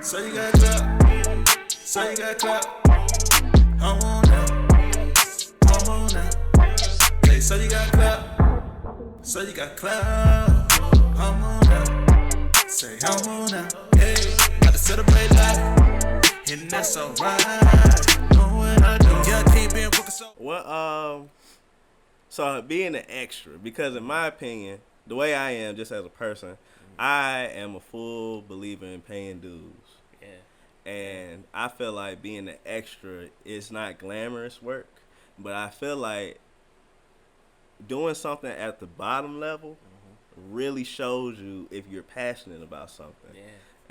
So you got clout, so you got clout. I'm on now, I'm on now. Hey, so you got clout, so you got clout. I'm on now, say I'm on now. Hey, got to celebrate life, and that's alright. Know what I do, yeah, I can't be in focus. So being an extra, because in my opinion, the way I am, just as a person, I am a full believer in paying dues. Yeah. And I feel like being an extra is not glamorous work, but I feel like doing something at the bottom level really shows you if you're passionate about something. Yeah.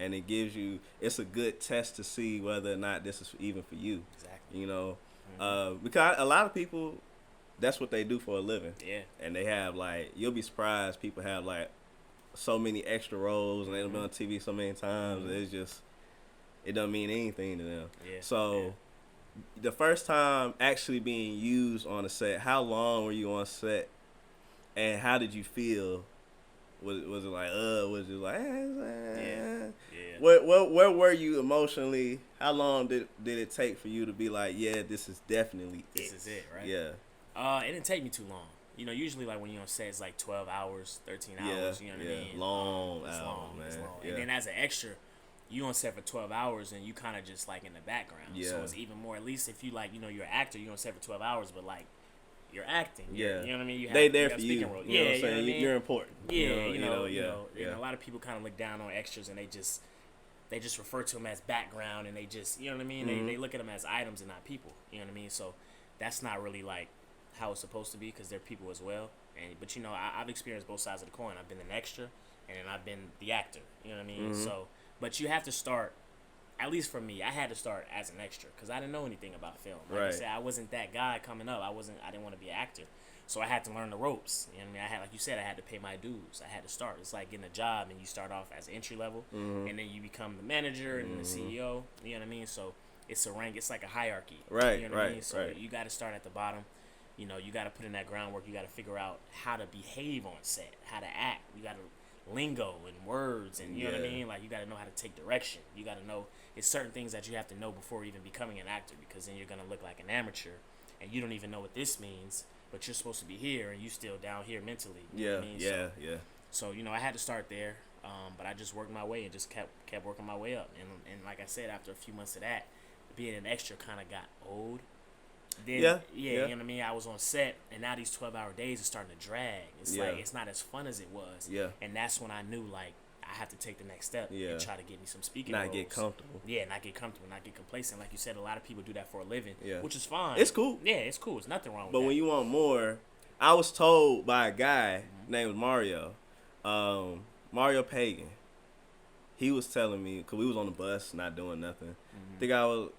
And it gives you, it's a good test to see whether or not this is even for you. Exactly. You know, because a lot of people, that's what they do for a living. Yeah. And they have like, you'll be surprised, people have like so many extra roles and they've been on TV so many times. It's just, it doesn't mean anything to them. Yeah. So the first time actually being used on a set, how long were you on set and how did you feel? Was it like, was it like, Yeah. Where were you emotionally? How long did it take for you to be like, yeah, this is definitely This is it, right? Yeah. It didn't take me too long. You know, usually like when you're on set, it's like 12 hours, 13 hours. You know what I mean? Long it's hours, long, man. It's long. Yeah. And then as an extra, you on set for 12 hours and you kind of just like in the background. Yeah. So it's even more. At least if you like, you know, you're an actor, you're on set for 12 hours, but like you're acting. Yeah. You know what I mean? You have, They there you for have you. speaking role. You know what I'm saying? You know what I mean? You're important. Yeah, you know. And a lot of people kind of look down on extras and they just refer to them as background and they just, you know what I mean? They look at them as items and not people. You know what I mean? So that's not really like how it's supposed to be because they're people as well. But you know, I've experienced both sides of the coin. I've been an extra and then I've been the actor. You know what I mean? So, but you have to start. At least for me, I had to start as an extra because I didn't know anything about film. Like I said, I wasn't that guy coming up. I didn't want to be an actor. So I had to learn the ropes. You know what I mean? Like you said, I had to pay my dues. I had to start. It's like getting a job and you start off as entry level and then you become the manager and then the CEO. You know what I mean? So it's a rank. It's like a hierarchy. Right, You know what I mean? right, So right. you got to start at the bottom. You know, you got to put in that groundwork. You got to figure out how to behave on set, how to act. You got to lingo and words and you know what I mean? Like you got to know how to take direction. You got to know it's certain things that you have to know before even becoming an actor because then you're going to look like an amateur and you don't even know what this means, but you're supposed to be here and you still down here mentally. You know what I mean? So, you know, I had to start there, but I just worked my way and just kept working my way up. And like I said, after a few months of that, being an extra kind of got old. Then, you know what I mean? I was on set, and now these 12-hour days are starting to drag. It's like it's not as fun as it was. Yeah. And that's when I knew, like, I have to take the next step and try to get me some speaking roles. Not get comfortable. Yeah, not get comfortable, not get complacent. Like you said, a lot of people do that for a living, Yeah. which is fine. It's cool. Yeah, it's cool. There's nothing wrong with But that. when you want more, I was told by a guy named Mario, Mario Pagan. He was telling me, because we was on the bus, not doing nothing. I think I was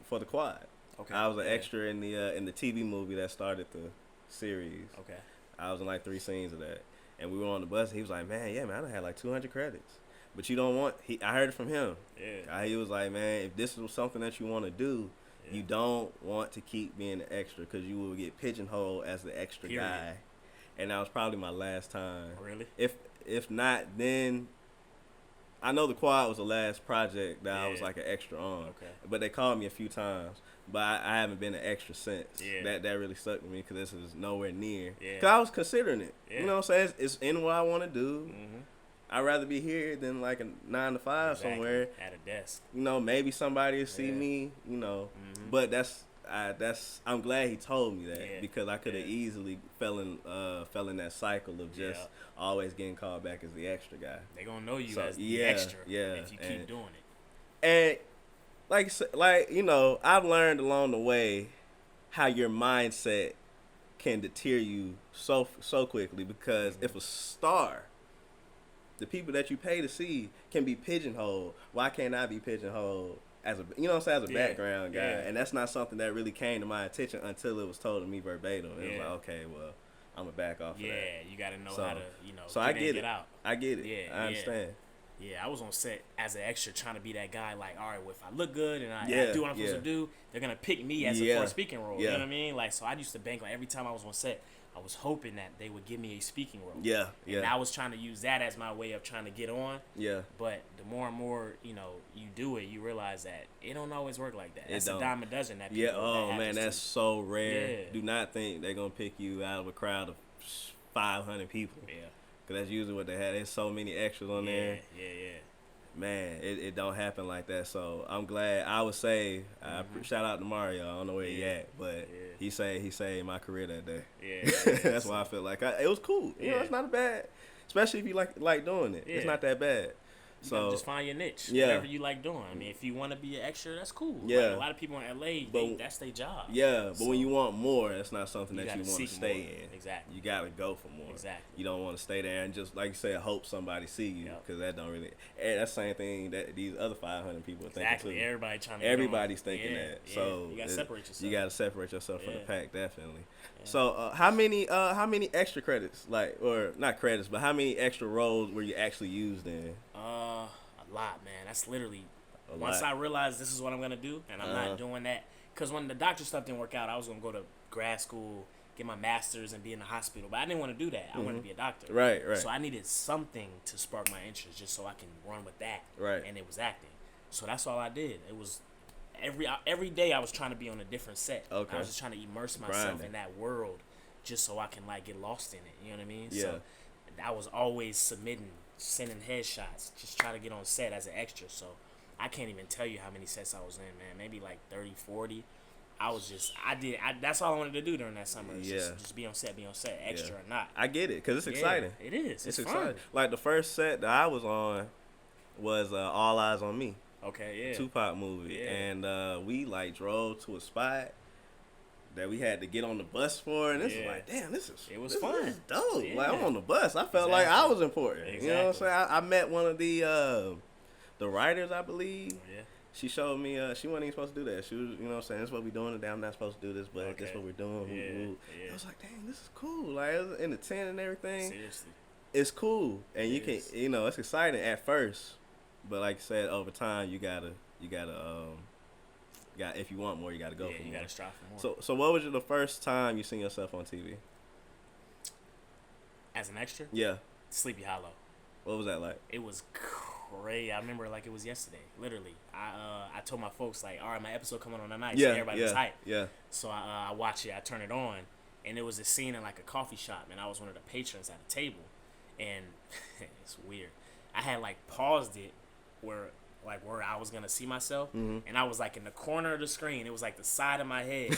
for the quad. Okay. I was an extra in the TV movie that started the series. Okay. I was in like 3 scenes of that. And we were on the bus. He was like, man, I done had like 200 credits. But you don't want, I heard it from him. Yeah. He was like, man, if this is something that you want to do, you don't want to keep being an extra because you will get pigeonholed as the extra guy. And that was probably my last time. Really? If not, then I know the quad was the last project that I was like an extra on. Okay. But they called me a few times. But I haven't been an extra since. Yeah. That really stuck with me because this is nowhere near. Yeah. Because I was considering it. Yeah. You know what I'm saying? It's in what I want to do. I'd rather be here than like a 9 to 5 somewhere. At a desk. You know, maybe somebody will see me, you know. But I'm glad he told me that because I could have easily fell in that cycle of just always getting called back as the extra guy. They gonna know you as the extra if you keep doing it. And like you know, I've learned along the way how your mindset can deter you so quickly because if a star, the people that you pay to see can be pigeonholed, why can't I be pigeonholed as a, you know what I'm saying, as a background guy? And that's not something that really came to my attention until it was told to me verbatim. It was like, okay, well, I'm gonna back off of that. Yeah, you gotta know how to, you know, so get I get in, it. get out. I get it. Yeah, I understand. Yeah, I was on set as an extra trying to be that guy. Like, all right, well, if I look good and I Yeah, do what I'm supposed to do, they're gonna pick me as for a speaking role. You know what I mean? Like, so I used to bank on every time I was on set. I was hoping that they would give me a speaking role. Yeah, And I was trying to use that as my way of trying to get on. Yeah. But the more and more, you do it, you realize that it don't always work like that. That's a dime a dozen that people. Yeah, oh man, that's so rare. Yeah. Do not think they're going to pick you out of a crowd of 500 people. Yeah. Because that's usually what they have. There's so many extras on there. Yeah. Man, it don't happen like that. So I'm glad. I would say, shout out to Mario. I don't know where he at, but he saved my career that day. Yeah. That's why I feel like it was cool. You know, it's not bad, especially if you like doing it. Yeah. It's not that bad. So just find your niche. Yeah. Whatever you like doing. I mean, if you want to be an extra, that's cool. Yeah. Like, a lot of people in LA, that's their job. Yeah, but when you want more, that's not something that you want to stay in. Exactly. You got to go for more. Exactly. You don't want to stay there and just, like you said, hope somebody see you, because that don't really. And that's the same thing that these other 500 people are thinking too. Everybody's thinking that. So you got to separate yourself. You got to separate yourself from the pack, definitely. Yeah. So how many extra credits, or not credits, but how many extra roles were you actually used in? A lot, man. That's literally once I realized this is what I'm gonna do, and I'm not doing that. Because when the doctor stuff didn't work out, I was gonna go to grad school, get my master's, and be in the hospital. But I didn't want to do that. I wanted to be a doctor. Right. So I needed something to spark my interest, just so I can run with that. Right. And it was acting. So that's all I did. It was every day I was trying to be on a different set. Okay. I was just trying to immerse myself in that world, just so I can get lost in it. You know what I mean? Yeah. So I was always sending headshots, just trying to get on set as an extra. So I can't even tell you how many sets I was in, man. Maybe like 30, 40. That's all I wanted to do during that summer. Just be on set, extra or not. I get it, because it's exciting. It is. It's fun. Exciting. Like the first set that I was on was All Eyes on Me. Okay, yeah. Tupac movie. Yeah. And we drove to a spot that we had to get on the bus for, and this was like, damn, this is fun. This is dope. Yeah. Like, I'm on the bus. I felt like I was important. Exactly. You know what I'm saying? I met one of the writers, I believe. Yeah. She showed me, she wasn't even supposed to do that. She was, you know what I'm saying, this is what we're doing today. I'm not supposed to do this, but this is what we're doing. Yeah. I was like, dang, this is cool. Like, it was in the tent and everything. Seriously. It's cool. And you can, it's exciting at first. But like I said, over time, you gotta, if you want more, you gotta go for more. You gotta strive for more. So what was the first time you seen yourself on TV? As an extra? Yeah. Sleepy Hollow. What was that like? It was crazy. I remember like it was yesterday. Literally, I told my folks like, all right, my episode coming on tonight. So everybody was hyped. Yeah. So I watch it. I turn it on, and it was a scene in like a coffee shop, and I was one of the patrons at a table, and it's weird. I had like paused it where I was gonna see myself, and I was like in the corner of the screen. It was like the side of my head,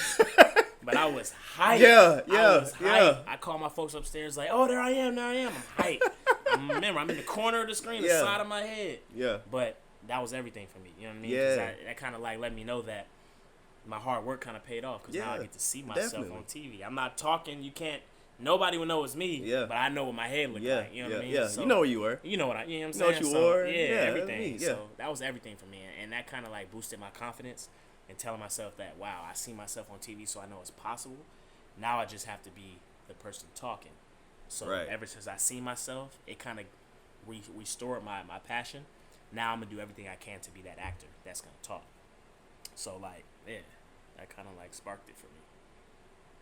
but I was hyped. Yeah. I called my folks upstairs like, oh, there I am. I'm hyped. Remember, I'm in the corner of the screen, the side of my head. Yeah. But that was everything for me. You know what I mean? Yeah. That kind of like let me know that my hard work kind of paid off, because now I get to see myself on TV. I'm not talking. Nobody would know it's me. Yeah. But I know what my head looked like. You know what I mean? Yeah. So, you know where you were. You know what I'm saying? You know what you wore. Everything. Yeah. So that was everything for me, and that kind of like boosted my confidence and telling myself that, wow, I see myself on TV, so I know it's possible. Now I just have to be the person talking. So ever since I see myself, it kind of restored my passion. Now I'm gonna do everything I can to be that actor that's gonna talk. So like, that kind of like sparked it for me,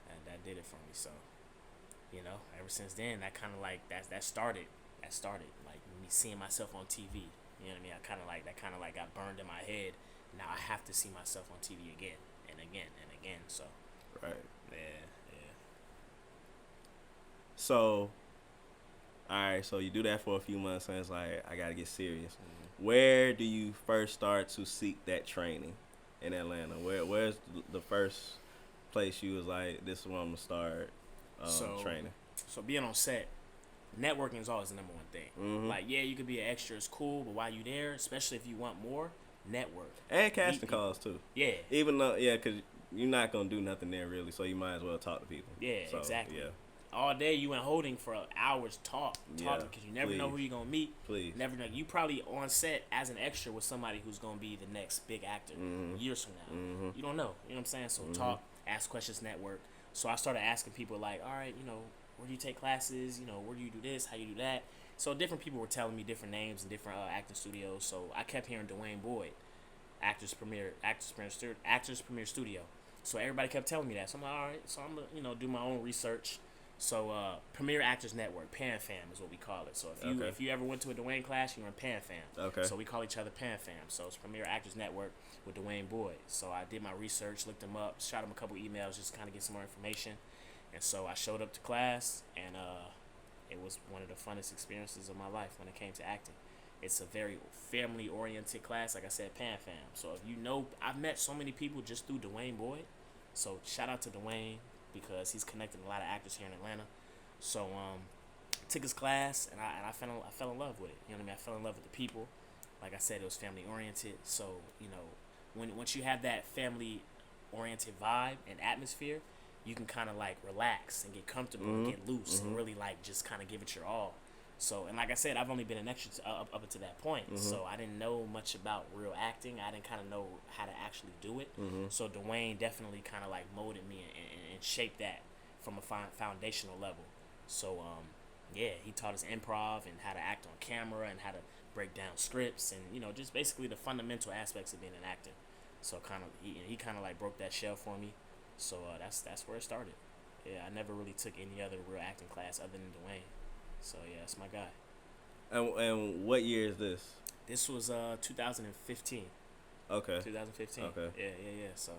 and that did it for me. So, ever since then, that kind of like that started like me seeing myself on TV. You know what I mean? That kind of like got burned in my head. Now I have to see myself on TV again and again and again. So, yeah. So, all right, so you do that for a few months, and it's like, I got to get serious. Where do you first start to seek that training in Atlanta? Where's the first place you was like, this is where I'm going to start training? So being on set, networking is always the number one thing. Like, yeah, you could be an extra, it's cool, but while you there, especially if you want more, network. And casting calls, too. Yeah. Even though, because you're not going to do nothing there, really, so you might as well talk to people. Yeah, so, exactly. Yeah. All day you went holding for hours talking, because you never know who you're going to meet. Please. Never know. You probably on set as an extra with somebody who's going to be the next big actor years from now. You don't know. You know what I'm saying? So talk, ask questions, network. So I started asking people like, all right, where do you take classes? Where do you do this? How you do that? So different people were telling me different names and different acting studios. So I kept hearing Dwayne Boyd, Actors Premier Studio. So everybody kept telling me that. So I'm like, all right. So I'm gonna do my own research. So Premier Actors Network, PanFam is what we call it. So if you ever went to a Dwayne class, you were in PanFam. Okay. So we call each other PanFam. So it's Premier Actors Network with Dwayne Boyd. So I did my research, looked him up, shot him a couple emails just to kind of get some more information. And so I showed up to class, and it was one of the funnest experiences of my life when it came to acting. It's a very family-oriented class, like I said, PanFam. So if you know, I've met so many people just through Dwayne Boyd. So shout out to Dwayne, because he's connected a lot of actors here in Atlanta. So took his class, and I fell in love with it. You know what I mean? I fell in love with the people. Like I said, it was family oriented. So once you have that family oriented vibe and atmosphere, you can kind of like relax and get comfortable and get loose and really like just kind of give it your all. So, and like I said, I've only been an extra up until that point. So I didn't know much about real acting. I didn't kind of know how to actually do it. So Dwayne definitely kind of like molded me and shaped that from a foundational level. So, he taught us improv and how to act on camera and how to break down scripts and, just basically the fundamental aspects of being an actor. So he kind of like broke that shell for me. So that's where it started. Yeah, I never really took any other real acting class other than Dwayne. So yeah, that's my guy. And what year is this? This was 2015. Okay. 2015. Okay. Yeah. So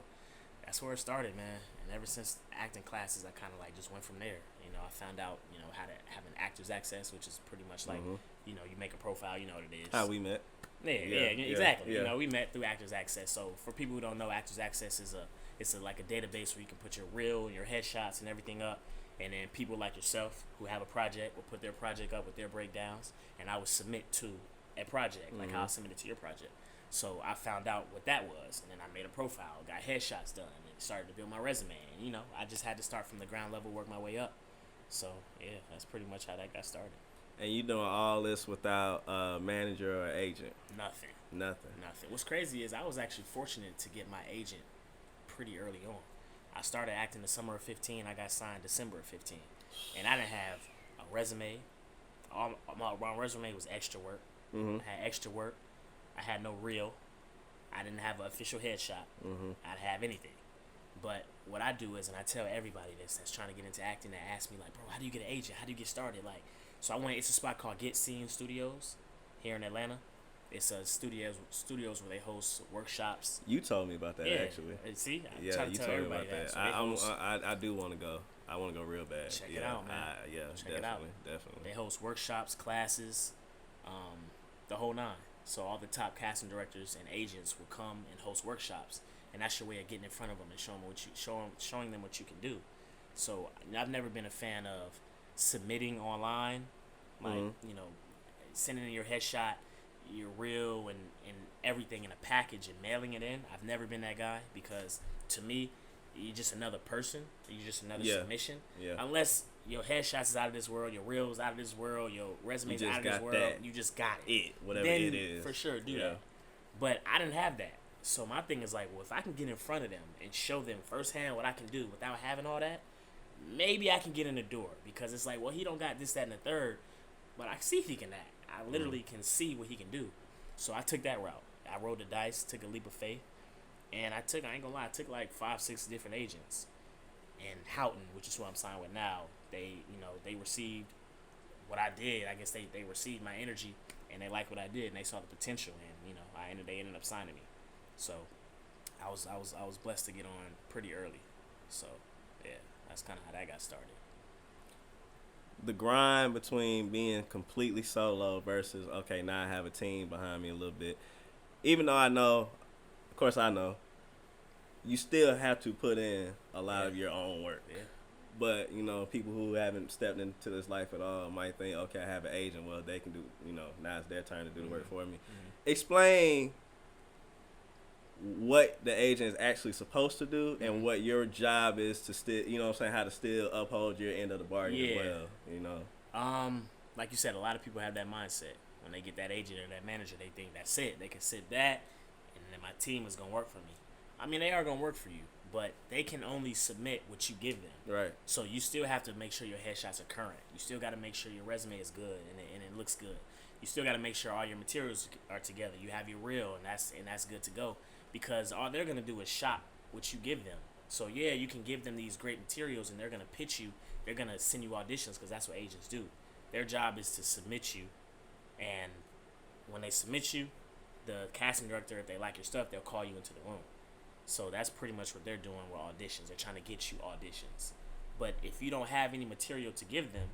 that's where it started, man. And ever since acting classes, I kind of like just went from there. I found out, how to have an actor's access, which is pretty much like, you make a profile, you know what it is. How we met. Yeah, exactly. Yeah. We met through Actors Access. So for people who don't know, Actors Access is like a database where you can put your reel, your headshots, and everything up. And then people like yourself who have a project will put their project up with their breakdowns, and I would submit to a project, like how I submitted to your project. So I found out what that was, and then I made a profile, got headshots done, and started to build my resume. And, I just had to start from the ground level, work my way up. So, yeah, that's pretty much how that got started. And you doing all this without a manager or agent? Nothing. What's crazy is I was actually fortunate to get my agent pretty early on. I started acting the summer of 15. I got signed December of 15. And I didn't have a resume. My resume was extra work. I had extra work. I had no reel. I didn't have an official headshot. I didn't have anything. But what I do is, and I tell everybody this that's trying to get into acting, that ask me, like, bro, how do you get an agent? How do you get started? Like, so it's a spot called Get Seen Studios here in Atlanta. It's studios where they host workshops. You told me about that, actually. See, you told me about that. So I do want to go. I want to go real bad. Check it out, man. Check it out. Definitely. They host workshops, classes, the whole nine. So all the top casting directors and agents will come and host workshops, and that's your way of getting in front of them and showing them what you can do. So I've never been a fan of submitting online, like sending in your headshot, your reel, and everything in a package and mailing it in. I've never been that guy, because to me, you're just another person. You're just another submission. Yeah. Unless your headshots is out of this world, your reels is out of this world, your resume is out of this world, you just got it. Whatever then, it is. For sure, do that. But I didn't have that. So my thing is like, well, if I can get in front of them and show them firsthand what I can do without having all that, maybe I can get in the door. Because it's like, well, he don't got this, that, and the third, but I see if he can act. I literally can see what he can do. So I took that route. I rolled the dice, took a leap of faith, and I ain't gonna lie, I took like 5-6 different agents. And Houghton, which is who I'm signed with now, they received what I did. I guess they received my energy, and they liked what I did, and they saw the potential, and they ended up signing me. So I was blessed to get on pretty early. So yeah, that's kind of how that got started. The grind between being completely solo versus, okay, now I have a team behind me a little bit. Even though I know, of course I know, you still have to put in a lot of your own work. Yeah. But, people who haven't stepped into this life at all might think, okay, I have an agent. Well, they can do, now it's their turn to do the work for me. Explain what the agent is actually supposed to do and what your job is to still, how to still uphold your end of the bargain as well, Like you said, a lot of people have that mindset. When they get that agent or that manager, they think that's it. They can sit that, and then my team is going to work for me. I mean, they are going to work for you, but they can only submit what you give them. Right. So you still have to make sure your headshots are current. You still got to make sure your resume is good and it looks good. You still got to make sure all your materials are together. You have your reel, and that's good to go, because all they're gonna do is shop what you give them. So yeah, you can give them these great materials, and they're gonna pitch you. They're gonna send you auditions, because that's what agents do. Their job is to submit you, and when they submit you, the casting director, if they like your stuff, they'll call you into the room. So that's pretty much what they're doing with auditions. They're trying to get you auditions. But if you don't have any material to give them,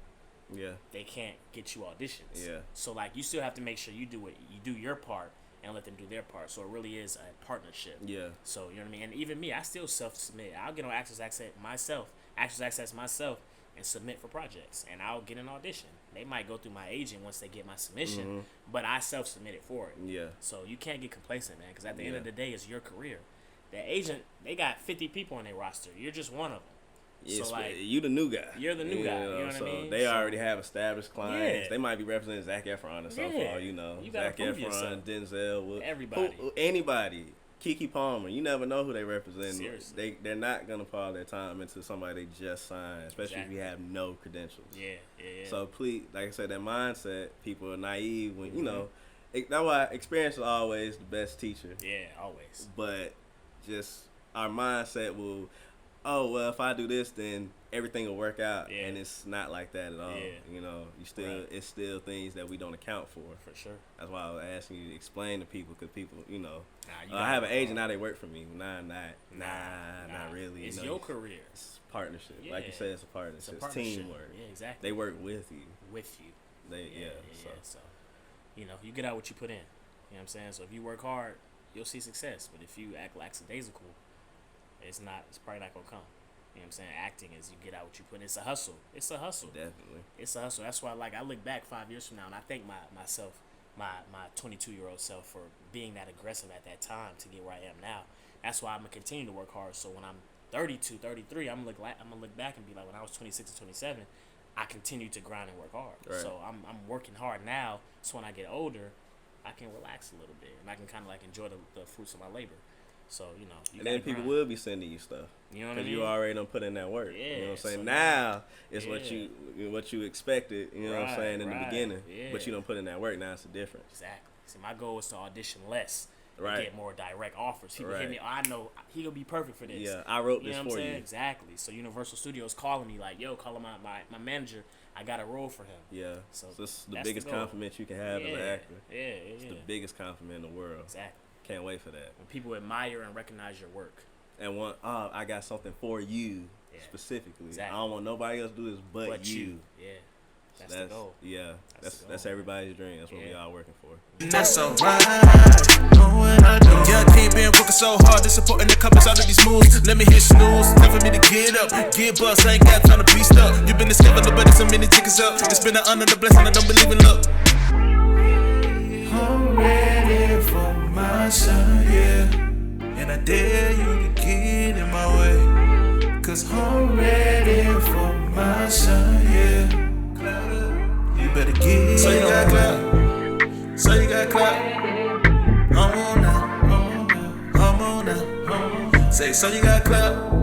they can't get you auditions. Yeah. So like, you still have to make sure you do your part and let them do their part. So it really is a partnership. Yeah. So you know what I mean? And even me, I still self-submit. I'll get on Actors Access myself, and submit for projects, and I'll get an audition. They might go through my agent once they get my submission, but I self-submitted for it. Yeah. So you can't get complacent, man, because at the end of the day, it's your career. The agent, they got 50 people on their roster. You're just one of them. Yeah, so like, you the new guy. You're the new guy. You know what I mean? They already have established clients. Yeah. They might be representing Zac Efron or something. For all you know, You gotta Zac prove Efron, yourself. Denzel, Everybody. anybody. Keke Palmer. You never know who they represent. Seriously. They're not gonna fall their time into somebody they just signed, especially if you have no credentials. Yeah. So please, like I said, that mindset. People are naive when you know. That's why experience is always the best teacher. Yeah, always. But just our mindset will, oh well, if I do this, then everything will work out, and it's not like that at all. Yeah. You know, it's still things that we don't account for. For sure. That's why I was asking you to explain to people, because people, you know, you I have an agent now. They work for me. Not really. It's you know, your career. It's partnership. Yeah. Like you said, it's a partnership. It's partnership. teamwork. Yeah, exactly. They work with you. So, you know, you get out what you put in. You know what I'm saying? So if you work hard, you'll see success. But if you act lackadaisical, it's probably not gonna come. You know what I'm saying? Acting is you get out what you put in. It's a hustle. Definitely. It's a hustle. That's why, like, I look back 5 years from now, and I thank myself, my 22-year-old self, for being that aggressive at that time to get where I am now. That's why I'm gonna continue to work hard. So when I'm 32, 33, I'm gonna look back and be like, when I was 26 and 27, I continued to grind and work hard. Right. So I'm working hard now. So when I get older, I can relax a little bit, and I can kind of like enjoy the fruits of my labor. So, you know, and then people will be sending you stuff. You know what I mean? Because you already done put in that work. Yeah. You know what I'm saying? So now it's what you expected, you know what I'm saying, in the beginning. Yeah. But you don't put in that work, now it's a difference. Exactly. See, my goal is to audition less. Right. Get more direct offers. People hit me, oh, I know he gonna be perfect for this. Yeah, I wrote this know for what I'm saying? you. Exactly. So Universal Studios calling me like, yo, calling my manager, I got a role for him. Yeah. So this is the biggest compliment you can have as an actor. Yeah. It's the biggest compliment in the world. Exactly. Can't wait for that. When people admire and recognize your work. And I got something for you specifically. Exactly. I don't want nobody else to do this but you. Yeah. That's the goal. Yeah. That's everybody's dream. That's what we all working for. That's alright. Know what I do. Young king been working so hard, they supporting the couples out of these moves. Let me hit snooze, time for me to get up. Get bust, I ain't got time to be stuck. You been discovered, but there's so many tickets up. It's been an honor, the blessing, I don't believe in luck. I'm ready for my son, yeah. And I dare you to get in my way. Cause I'm ready for my son, yeah. You better get so you got clout. So you got clout. I'm on now. Say so you got clout.